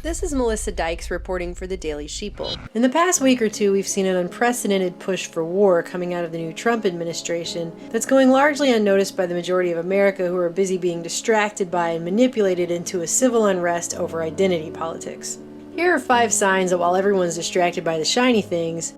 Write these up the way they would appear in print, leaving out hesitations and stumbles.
This is Melissa Dykes reporting for the Daily Sheeple. In the past week or two, we've seen an unprecedented push for war coming out of the new Trump administration that's going largely unnoticed by the majority of America, who are busy being distracted by and manipulated into a civil unrest over identity politics. Here are 5 signs that while everyone's distracted by the shiny things,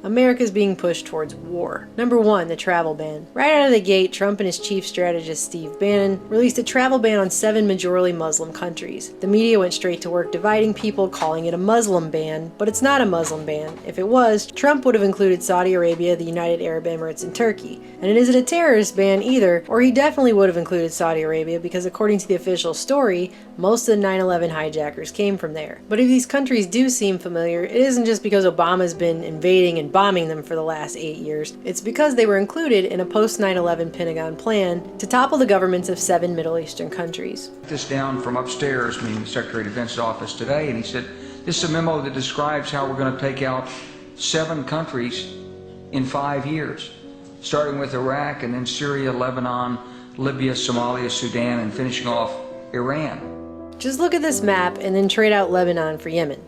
America's being pushed towards war. Number 1, the travel ban. Right out of the gate, Trump and his chief strategist Steve Bannon released a travel ban on 7 majorly Muslim countries. The media went straight to work dividing people, calling it a Muslim ban, but it's not a Muslim ban. If it was, Trump would have included Saudi Arabia, the United Arab Emirates, and Turkey. And it isn't a terrorist ban either, or he definitely would have included Saudi Arabia because according to the official story, most of the 9/11 hijackers came from there. But if these countries do seem familiar, it isn't just because Obama's been invading and bombing them for the last 8 years. It's because they were included in a post-9/11 Pentagon plan to topple the governments of 7 Middle Eastern countries. This down from upstairs, meaning the Secretary of Defense's office today, and he said, this is a memo that describes how we're going to take out 7 countries in 5 years, starting with Iraq and then Syria, Lebanon, Libya, Somalia, Sudan, and finishing off Iran. Just look at this map and then trade out Lebanon for Yemen.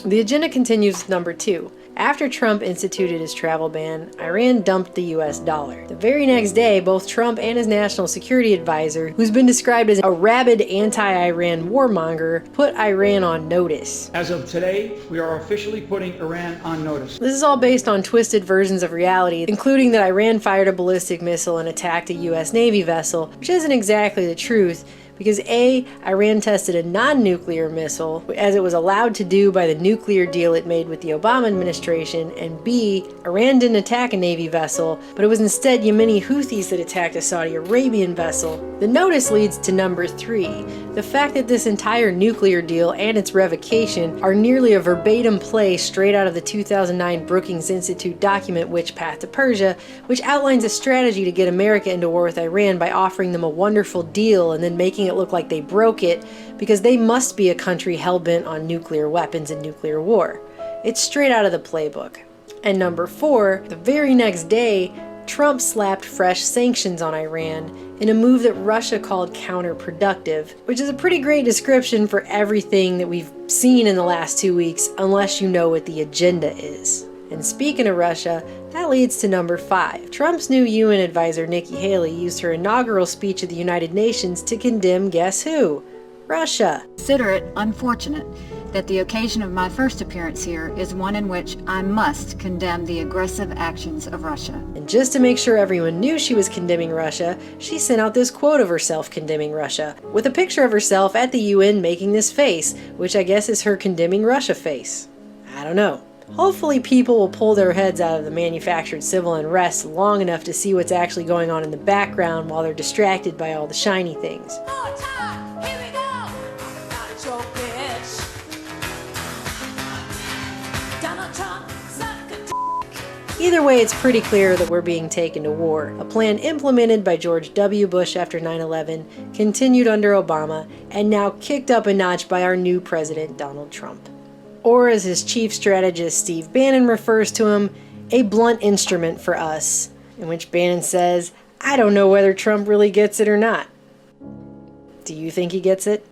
The agenda continues with number 2. After Trump instituted his travel ban, Iran dumped the US dollar. The very next day, both Trump and his national security advisor, who's been described as a rabid anti-Iran warmonger, put Iran on notice. As of today, we are officially putting Iran on notice. This is all based on twisted versions of reality, including that Iran fired a ballistic missile and attacked a US Navy vessel, which isn't exactly the truth. Because A, Iran tested a non-nuclear missile, as it was allowed to do by the nuclear deal it made with the Obama administration, and B, Iran didn't attack a Navy vessel, but it was instead Yemeni Houthis that attacked a Saudi Arabian vessel. The notice leads to number 3, the fact that this entire nuclear deal and its revocation are nearly a verbatim play straight out of the 2009 Brookings Institute document Which Path to Persia, which outlines a strategy to get America into war with Iran by offering them a wonderful deal and then making it look like they broke it because they must be a country hell-bent on nuclear weapons and nuclear war. It's straight out of the playbook. And number 4, the very next day, Trump slapped fresh sanctions on Iran in a move that Russia called counterproductive, which is a pretty great description for everything that we've seen in the last 2 weeks, unless you know what the agenda is. And speaking of Russia, that leads to number 5. Trump's new UN advisor Nikki Haley used her inaugural speech at the United Nations to condemn guess who? Russia. Consider it unfortunate that the occasion of my first appearance here is one in which I must condemn the aggressive actions of Russia. And just to make sure everyone knew she was condemning Russia, she sent out this quote of herself condemning Russia, with a picture of herself at the UN making this face, which I guess is her condemning Russia face. I don't know. Hopefully people will pull their heads out of the manufactured civil unrest long enough to see what's actually going on in the background while they're distracted by all the shiny things. More time. Here we go. Not your bitch. Donald Trump, suck a dick. Either way, it's pretty clear that we're being taken to war. A plan implemented by George W. Bush after 9/11, continued under Obama, and now kicked up a notch by our new president, Donald Trump. Or as his chief strategist Steve Bannon refers to him, a blunt instrument for us, in which Bannon says, I don't know whether Trump really gets it or not. Do you think he gets it?